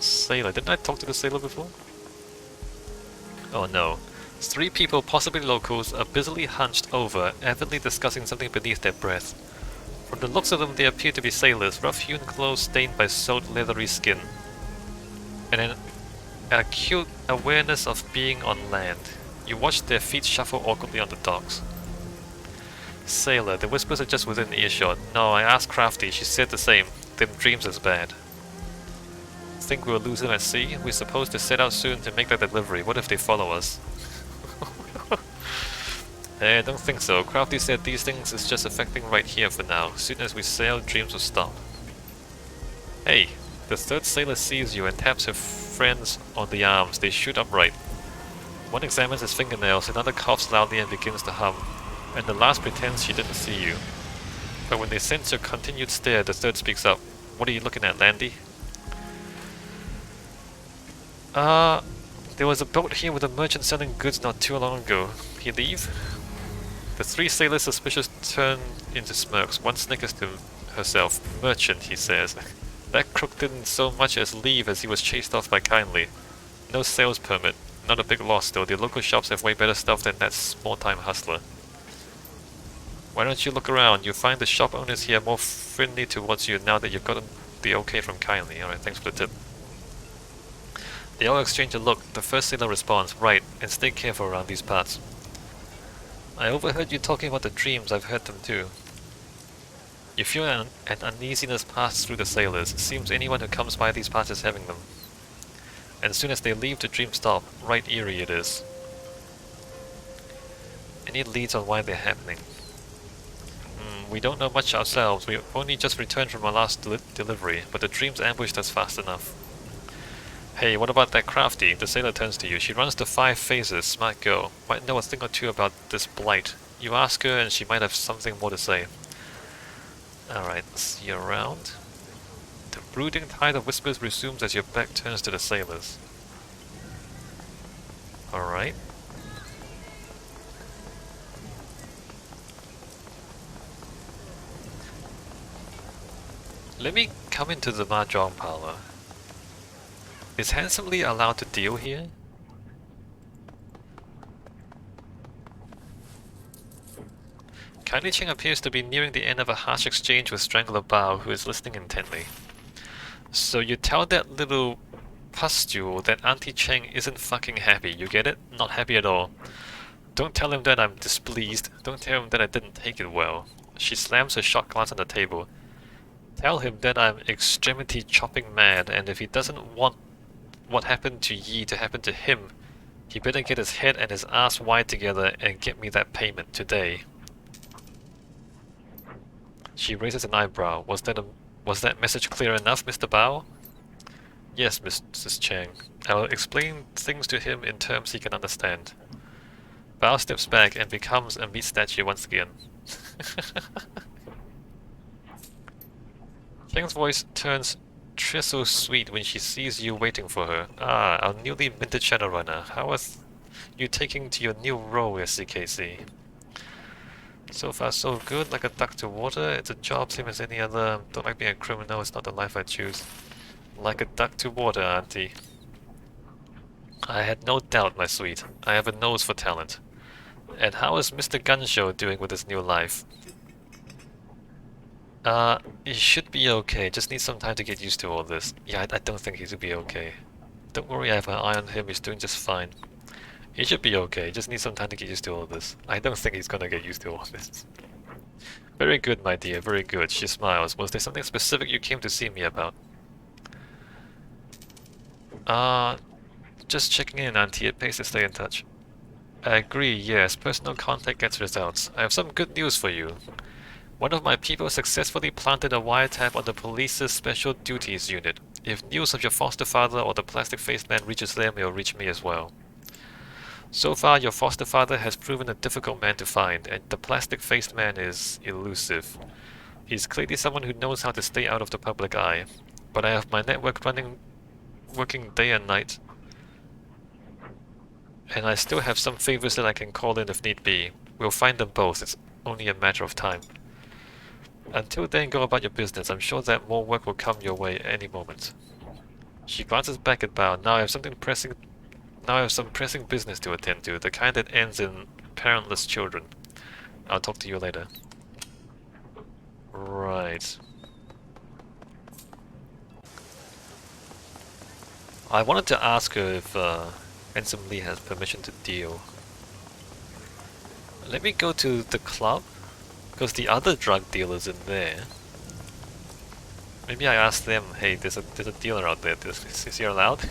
Sailor. Didn't I talk to the sailor before? Oh no. 3 people, possibly locals, are busily hunched over, avidly discussing something beneath their breath. From the looks of them, they appear to be sailors, rough-hewn clothes stained by soaked leathery skin, and an acute awareness of being on land. You watch their feet shuffle awkwardly on the docks. Sailor, the whispers are just within earshot. No, I asked Crafty, she said the same. Them dreams is bad. Think we'll lose them at sea? We're supposed to set out soon to make that delivery. What if they follow us? I don't think so. Crafty said these things is just affecting right here for now. Soon as we sail, dreams will stop. Hey, the 3rd sailor sees you and taps her friends on the arms. They shoot upright. One examines his fingernails, another coughs loudly and begins to hum, and the last pretends she didn't see you. But when they sense your continued stare, the 3rd speaks up. What are you looking at, Landy? There was a boat here with a merchant selling goods not too long ago. He leave? The 3 sailors suspicious turn into smirks. One snickers to herself. Merchant, he says. That crook didn't so much as leave as he was chased off by Kindly. No sales permit. Not a big loss though. The local shops have way better stuff than that small-time hustler. Why don't you look around? You'll find the shop owners here more friendly towards you now that you've gotten the okay from Kindly. Alright, thanks for the tip. They all exchange a look. The 1st sailor responds, right, and stay careful around these parts. I overheard you talking about the dreams. I've heard them too. You feel an uneasiness pass through the sailors. It seems anyone who comes by these parts is having them. And as soon as they leave, the dreams stop. Right eerie it is. Any leads on why they're happening? We don't know much ourselves. We only just returned from our last delivery, but the dreams ambushed us fast enough. Hey, what about that Crafty? The sailor turns to you. She runs the 5 phases. Smart girl. Might know a thing or two about this blight. You ask her and she might have something more to say. Alright, see you around. The brooding tide of whispers resumes as your back turns to the sailors. Alright. Let me come into the mahjong parlor. Is Handsomely allowed to deal here? Kindly Cheng appears to be nearing the end of a harsh exchange with Strangler Bao, who is listening intently. So you tell that little pustule that Auntie Cheng isn't fucking happy, you get it? Not happy at all. Don't tell him that I'm displeased. Don't tell him that I didn't take it well. She slams her shot glass on the table. Tell him that I'm extremity chopping mad, and if he doesn't want what happened to Yi to happen to him, he better get his head and his ass wired together and get me that payment today. She raises an eyebrow. Was that message clear enough, Mr. Bao? Yes, Mrs. Chang. I'll explain things to him in terms he can understand. Bao steps back and becomes a meat statue once again. Chang's voice turns tristle sweet when she sees you waiting for her. Ah, our newly minted Shadowrunner. How is you taking to your new role as CKC? So far so good, like a duck to water. It's a job same as any other. Don't like being a criminal, it's not the life I choose. Like a duck to water, auntie. I had no doubt, my sweet. I have a nose for talent. And how is Mr. Gunshow doing with his new life? He should be okay. Just need some time to get used to all this. Yeah, I don't think he'll be okay. Don't worry, I have my eye on him. He's doing just fine. He should be okay. Just need some time to get used to all this. I don't think he's gonna get used to all this. Very good, my dear. Very good. She smiles. Was there something specific you came to see me about? Just checking in, Auntie. It pays to stay in touch. I agree, yes. Personal contact gets results. I have some good news for you. One of my people successfully planted a wiretap on the police's special duties unit. If news of your foster father or the plastic-faced man reaches them, it will reach me as well. So far, your foster father has proven a difficult man to find, and the plastic-faced man is elusive. He's clearly someone who knows how to stay out of the public eye. But I have my network working day and night. And I still have some favors that I can call in if need be. We'll find them both, it's only a matter of time. Until then, go about your business. I'm sure that more work will come your way any moment. She glances back at Bao. Now I have something pressing. Now I have some pressing business to attend to, the kind that ends in parentless children. I'll talk to you later. Right. I wanted to ask her if Ensign Lee has permission to deal. Let me go to the club, because the other drug dealer's in there. Maybe I ask them, hey, there's a dealer out there, is he allowed?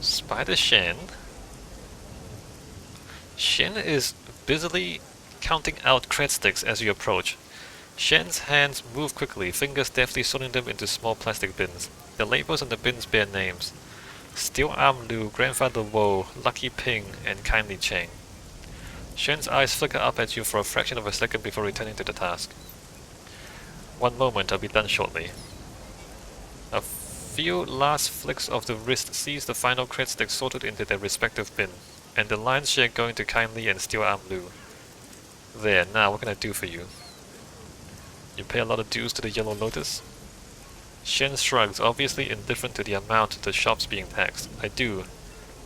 Spider Shen. Shen is busily counting out cred sticks as you approach. Shen's hands move quickly, fingers deftly sorting them into small plastic bins. The labels on the bins bear names: Steel Arm Lu, Grandfather Wo, Lucky Ping, and Kindly Cheng. Shen's eyes flicker up at you for a fraction of a second before returning to the task. One moment, I'll be done shortly. A few last flicks of the wrist sees the final cred sticks sorted into their respective bin, and the lion's share going to Kindly and Steel Arm Lu. There, now what can I do for you? You pay a lot of dues to the Yellow Lotus? Shen shrugs, obviously indifferent to the amount the shop's being taxed. I do,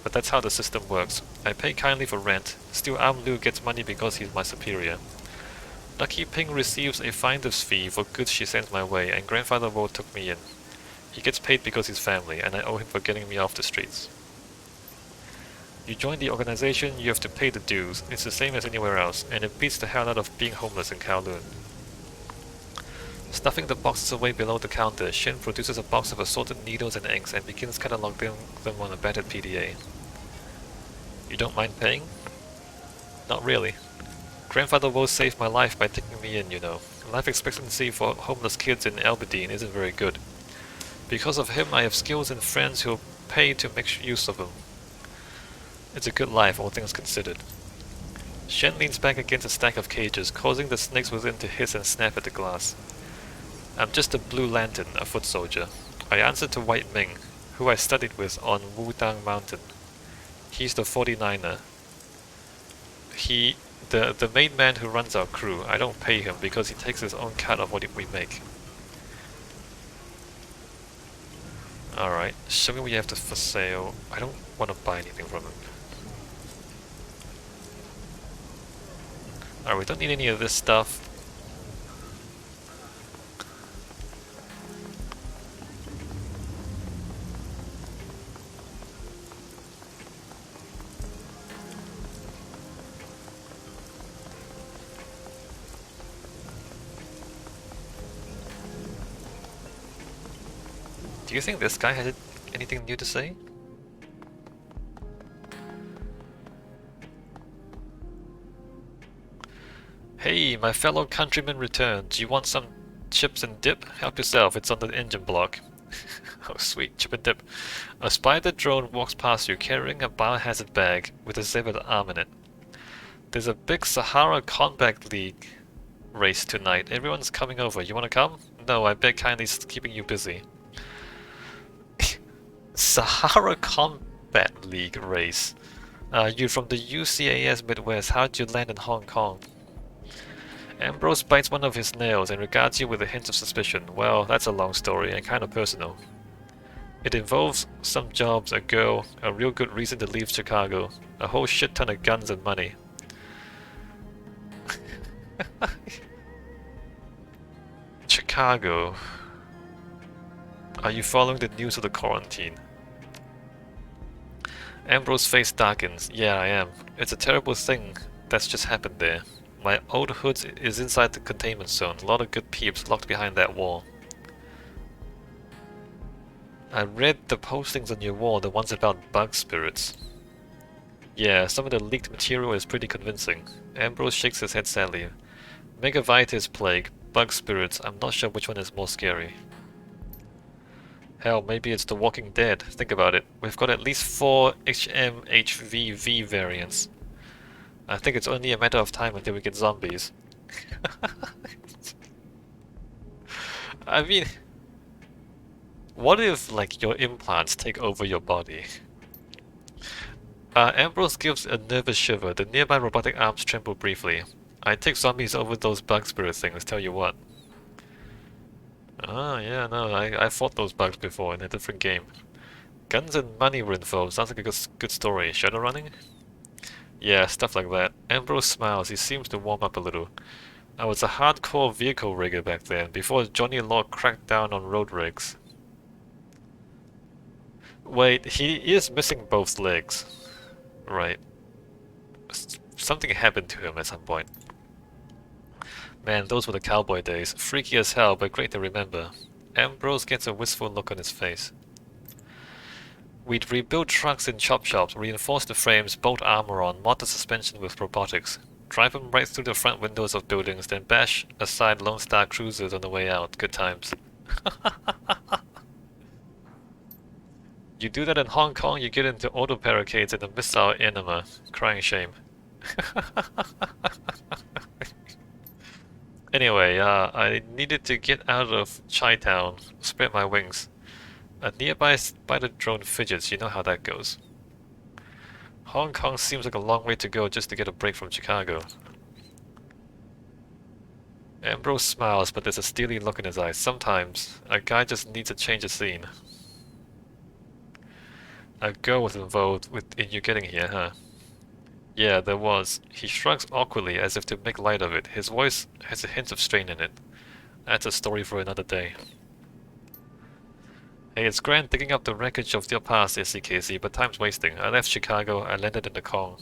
but that's how the system works. I pay kindly for rent. Steel Arm Lu gets money because he's my superior. Lucky Ping receives a finder's fee for goods she sends my way, and Grandfather Wo took me in. He gets paid because he's family, and I owe him for getting me off the streets. You join the organization, you have to pay the dues. It's the same as anywhere else, and it beats the hell out of being homeless in Kowloon. Stuffing the boxes away below the counter, Shen produces a box of assorted needles and inks and begins cataloging them on a battered PDA. You don't mind paying? Not really. Grandfather Wo saved my life by taking me in, you know. Life expectancy for homeless kids in Albadine isn't very good. Because of him, I have skills and friends who'll pay to make use of them. It's a good life, all things considered. Shen leans back against a stack of cages, causing the snakes within to hiss and snap at the glass. I'm just a Blue Lantern, a foot soldier. I answer to White Ming, who I studied with on Wudang Mountain. He's the 49er. The main man who runs our crew. I don't pay him because he takes his own cut of what we make. Alright, show me what you have for sale. I don't want to buy anything from him. Alright, we don't need any of this stuff. Do you think this guy has anything new to say? Hey, my fellow countryman returned. Do you want some chips and dip? Help yourself, it's on the engine block. Oh sweet, chip and dip. A spider drone walks past you carrying a biohazard bag with a severed arm in it. There's a big Sahara Combat League race tonight. Everyone's coming over. You wanna come? No, I beg kindly, keeping you busy. Sahara Combat League race. You're from the UCAS Midwest. How'd you land in Hong Kong? Ambrose bites one of his nails and regards you with a hint of suspicion. Well, that's a long story and kind of personal. It involves some jobs, a girl, a real good reason to leave Chicago, a whole shit ton of guns and money. Chicago. Are you following the news of the quarantine? Ambrose's face darkens. Yeah, I am. It's a terrible thing that's just happened there. My old hood is inside the containment zone. A lot of good peeps locked behind that wall. I read the postings on your wall, the ones about bug spirits. Yeah, some of the leaked material is pretty convincing. Ambrose shakes his head sadly. Megavitis plague, bug spirits, I'm not sure which one is more scary. Hell, maybe it's The Walking Dead. Think about it. We've got at least 4 HMHVV variants. I think it's only a matter of time until we get zombies. I mean, what if, like, your implants take over your body? Ambrose gives a nervous shiver. The nearby robotic arms tremble briefly. I take zombies over those bug spirit things, tell you what. Ah, yeah, no, I fought those bugs before in a different game. Guns and money were involved. Sounds like a good story. Shadowrunning? Yeah, stuff like that. Ambrose smiles. He seems to warm up a little. I was a hardcore vehicle rigger back then, before Johnny Law cracked down on road rigs. Wait, he is missing both legs. Right. Something happened to him at some point. Man, those were the cowboy days. Freaky as hell, but great to remember. Ambrose gets a wistful look on his face. We'd rebuild trucks in chop shops, reinforce the frames, bolt armor on, mod the suspension with robotics. Drive them right through the front windows of buildings, then bash aside Lone Star cruisers on the way out. Good times. You do that in Hong Kong, you get into auto barricades in a missile enema. Crying shame. Anyway, I needed to get out of Chi-Town, spread my wings. A nearby spider drone fidgets, you know how that goes. Hong Kong seems like a long way to go just to get a break from Chicago. Ambrose smiles, but there's a steely look in his eyes. Sometimes, a guy just needs a change of scene. A girl was involved in you getting here, huh? Yeah, there was. He shrugs awkwardly as if to make light of it. His voice has a hint of strain in it. That's a story for another day. Hey, it's grand digging up the wreckage of your past, SCKC, but time's wasting. I left Chicago, I landed in the Kong.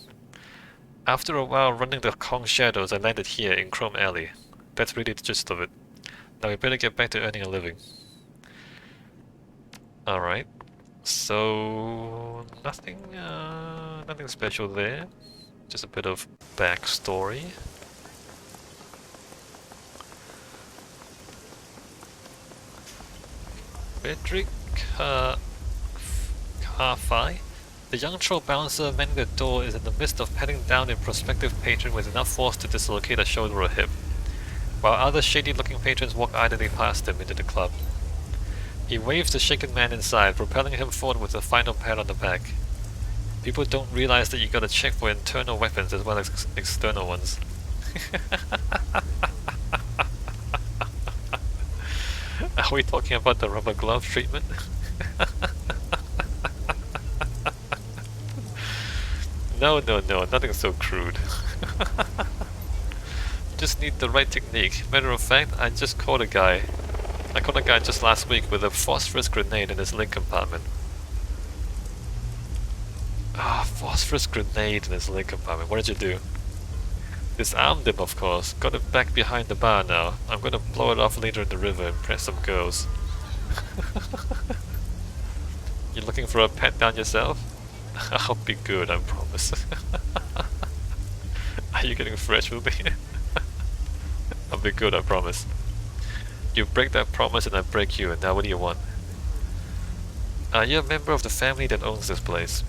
After a while running the Kong shadows, I landed here in Chrome Alley. That's really the gist of it. Now we better get back to earning a living. Alright. So... nothing special there. Just a bit of backstory. Frederick Carfi. The young troll bouncer mending the door is in the midst of patting down a prospective patron with enough force to dislocate a shoulder or hip, while other shady-looking patrons walk idly past him into the club. He waves the shaken man inside, propelling him forward with a final pat on the back. People don't realize that you gotta check for internal weapons as well as external ones. Are we talking about the rubber glove treatment? No, nothing so crude. Just need the right technique. Matter of fact, I caught a guy just last week with a phosphorus grenade in his leg compartment. Phosphorus grenade in his leg compartment. What did you do? Disarmed him, of course. Got it back behind the bar now. I'm gonna blow it off later in the river and impress some girls. You looking for a pat down yourself? I'll be good, I promise. Are you getting fresh with me? I'll be good, I promise. You break that promise and I break you, and now what do you want? Are you a member of the family that owns this place?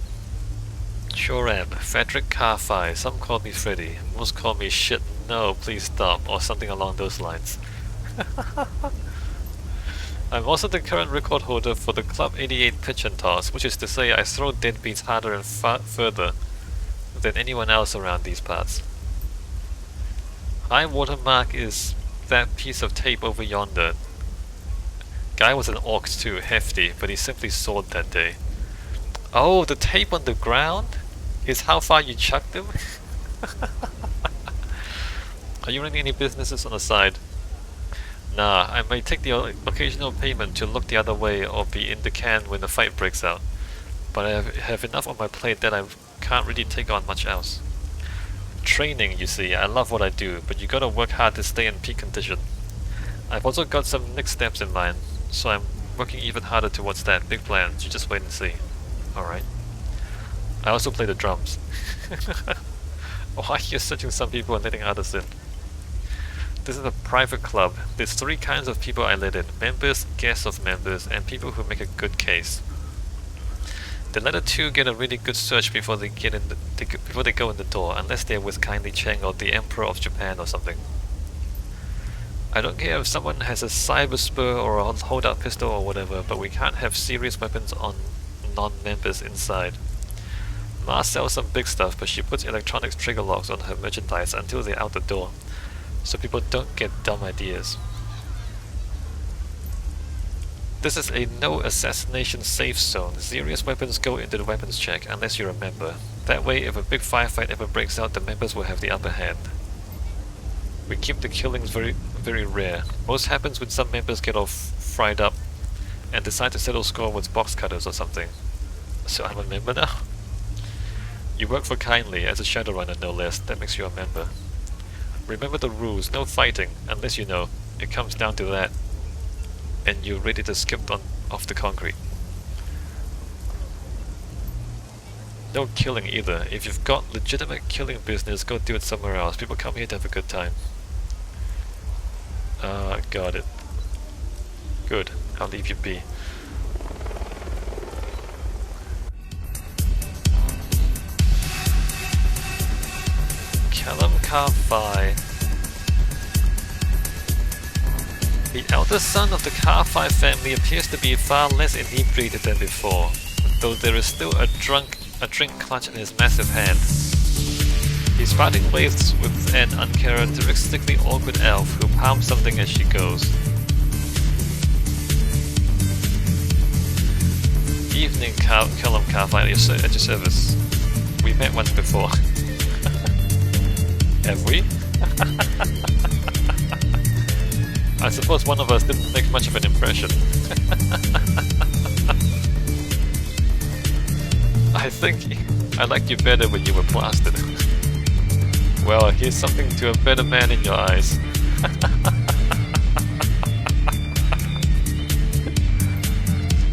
Sure am. Frederick Carfi. Some call me Freddy. Most call me shit, no, please stop, or something along those lines. I'm also the current record holder for the Club 88 pitch and toss, which is to say I throw deadbeats harder and further than anyone else around these parts. High watermark is that piece of tape over yonder. Guy was an orc too, hefty, but he simply soared that day. Oh, the tape on the ground is how far you chucked him? Are you running any businesses on the side? Nah, I may take the occasional payment to look the other way or be in the can when the fight breaks out. But I have enough on my plate that I can't really take on much else. Training, you see, I love what I do, but you gotta work hard to stay in peak condition. I've also got some next steps in mind, so I'm working even harder towards that. Big plans, you just wait and see. Alright. I also play the drums. Why are you searching some people and letting others in? This is a private club. There's 3 kinds of people I let in. Members, guests of members, and people who make a good case. The latter 2 get a really good search before they go in the door, unless they're with Kindly Cheng or the Emperor of Japan or something. I don't care if someone has a cyber spur or a holdout pistol or whatever, but we can't have serious weapons on non-members inside. Ma sells some big stuff, but she puts electronics trigger locks on her merchandise until they're out the door, so people don't get dumb ideas. This is a no assassination safe zone. Serious weapons go into the weapons check, unless you're a member. That way, if a big firefight ever breaks out, the members will have the upper hand. We keep the killings very, very rare. Most happens when some members get all fried up and decide to settle score with box cutters or something. So I'm a member now? You work for Kindly, as a Shadowrunner no less. That makes you a member. Remember the rules, no fighting, unless you know. It comes down to that. And you're ready to skip off the concrete. No killing either. If you've got legitimate killing business, go do it somewhere else. People come here to have a good time. Got it. Good. I'll leave you be. Callum Carfi. The eldest son of the Carfi family appears to be far less inebriated than before, though there is still a drink clutch in his massive hand. He's parting ways with an uncharacteristically awkward elf who palms something as she goes. Evening, Callum Carfi, at your service. We met once before. Have we? I suppose one of us didn't make much of an impression. I think I liked you better when you were plastered. Well, here's something to a better man in your eyes.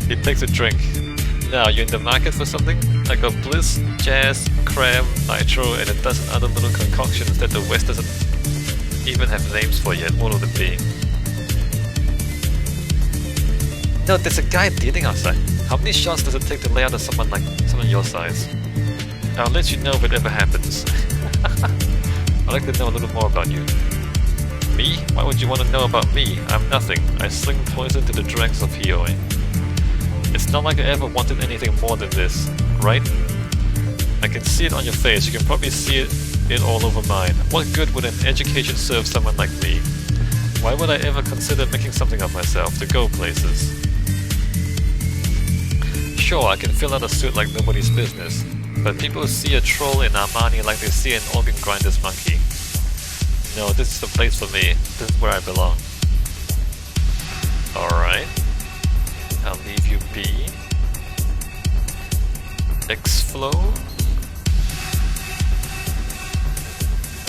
He takes a drink. Now, you're in the market for something? I got Bliss, Jazz, Cram, Nitro, and a dozen other little concoctions that the West doesn't even have names for yet. What will it be? No, there's a guy bleeding outside. How many shots does it take to lay out of someone your size? I'll let you know if it ever happens. I'd like to know a little more about you. Me? Why would you want to know about me? I'm nothing. I sling poison to the dregs of Hioi. It's not like I ever wanted anything more than this, right? I can see it on your face. You can probably see it all over mine. What good would an education serve someone like me? Why would I ever consider making something of myself to go places? Sure, I can fill out a suit like nobody's business, but people see a troll in Armani like they see an organ grinder's monkey. No, this is the place for me. This is where I belong. Alright. I'll leave you be. X-Flow?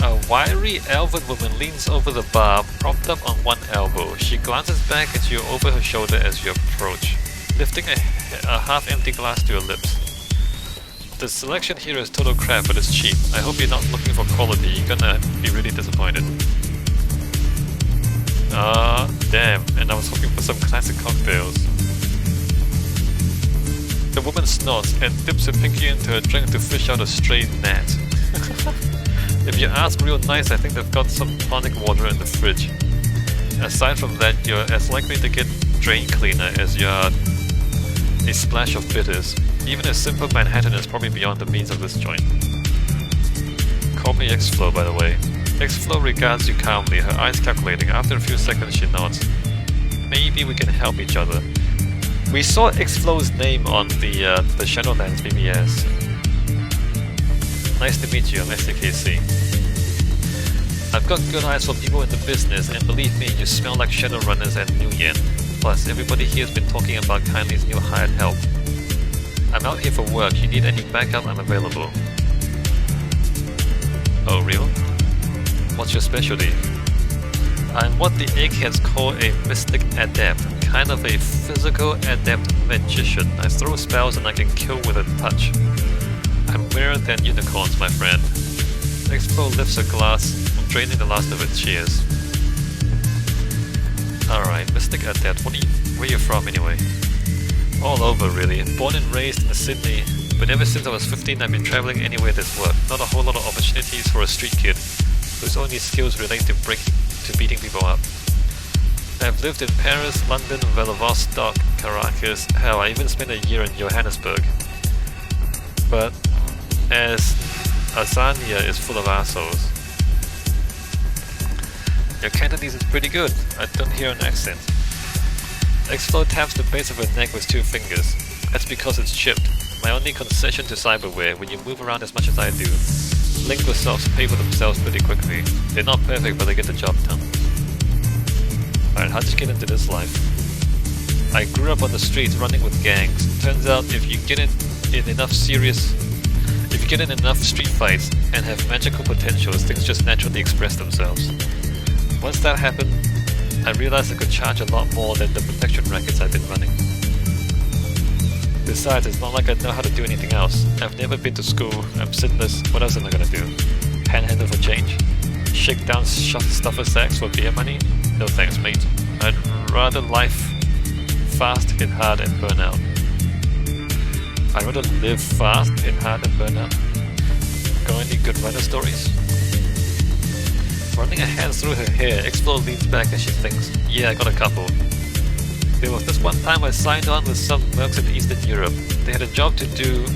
A wiry elven woman leans over the bar, propped up on one elbow. She glances back at you over her shoulder as you approach, lifting a half-empty glass to your lips. The selection here is total crap, but it's cheap. I hope you're not looking for quality. You're gonna be really disappointed. Damn, and I was hoping for some classic cocktails. The woman snorts and dips her pinky into her drink to fish out a stray gnat. If you ask real nice, I think they've got some tonic water in the fridge. Aside from that, you're as likely to get drain cleaner as you are a splash of bitters. Even a simple Manhattan is probably beyond the means of this joint. Call me X-Flow, by the way. X-Flow regards you calmly, her eyes calculating. After a few seconds, she nods. Maybe we can help each other. We saw X-Flow's name on the Shadowlands BBS. Nice to meet you, I'm STKC. I've got good eyes for people in the business, and believe me, you smell like Shadowrunners and New Yen. Plus, everybody here's been talking about Kindly's new hired help. I'm out here for work. You need any backup, I'm available. Oh, real? What's your specialty? I'm what the eggheads call a mystic adept. Kind of a physical adept magician. I throw spells and I can kill with a touch. I'm rarer than unicorns, my friend. X-Flow lifts a glass, draining the last of it. Cheers. Alright, mystic adept. Where you from anyway? All over, really. Born and raised in Sydney, but ever since I was 15 I've been travelling anywhere there's work. Not a whole lot of opportunities for a street kid whose only skills relate to beating people up. I've lived in Paris, London, Vladivostok, Caracas, hell, I even spent a year in Johannesburg. But as Azania is full of assholes. Your Cantonese is pretty good. I don't hear an accent. X-Flow taps the base of her neck with 2 fingers. That's because it's chipped. My only concession to cyberware, when you move around as much as I do. Lingual selves pay for themselves pretty quickly. They're not perfect, but they get the job done. Alright, how'd you get into this life? I grew up on the streets running with gangs. Turns out if you get in enough street fights and have magical potentials, things just naturally express themselves. Once that happened, I realized I could charge a lot more than the protection rackets I've been running. Besides, it's not like I know how to do anything else. I've never been to school, I'm sinless, what else am I gonna do? Panhandle for change? Shake down stuffer sacks for beer money? No thanks, mate. I'd rather life fast, hit hard, and burn out. I'd rather live fast, hit hard, and burn out. Got any good runner stories? Running her hands through her hair, X-Flow leans back as she thinks, yeah, I got a couple. There was this one time I signed on with some mercs in Eastern Europe. They had a job to do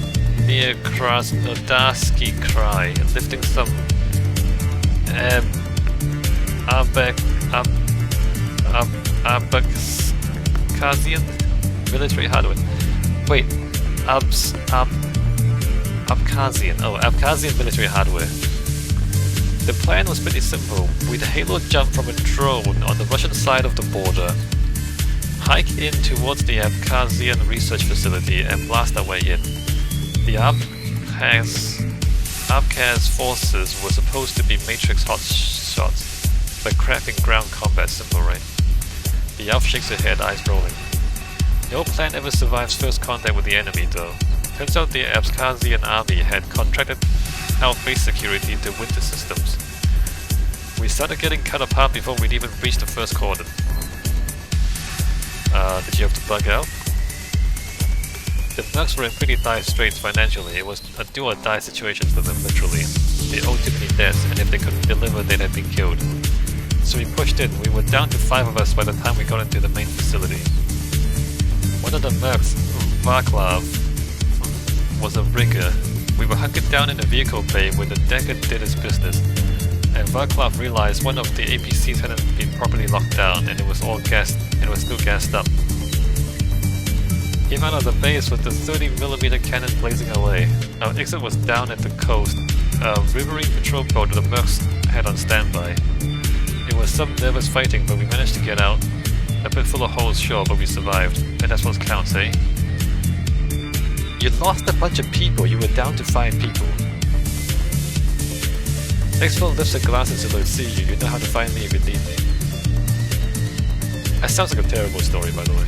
near Krasnodarski Krai, lifting some Abkhazian military hardware. Wait, Abkhazian military hardware. The plan was pretty simple. We'd halo jump from a drone on the Russian side of the border, hike in towards the Abkhazian research facility and blast our way in. The Abkhaz forces were supposed to be Matrix hotshots, but cracking ground combat, simple right? The elf shakes her head, eyes rolling. No plan ever survives first contact with the enemy though. Turns out the Abkhazian army had contracted out base security to winter systems. We started getting cut apart before we'd even reached the first cordon. Did you have to bug out? The mercs were in pretty dire straits financially. It was a do or die situation for them, literally. They owed too many debts, and if they couldn't deliver, they'd have been killed. So we pushed in. We were down to 5 of us by the time we got into the main facility. One of the mercs, Vaclav, was a rigger. We were hunkered down in a vehicle bay when the decker did his business, and Vaclav realized one of the APCs hadn't been properly locked down, and it was still gassed up. Came out of the base with the 30mm cannon blazing away. Our exit was down at the coast, a riverine patrol boat the mercs had on standby. It was some nervous fighting, but we managed to get out. A bit full of holes, sure, but we survived, and that's what counts, eh? You lost a bunch of people, you were down to 5 people. X-Flow lifts a glass and says, "I see you, you know how to find me if you need me." That sounds like a terrible story, by the way.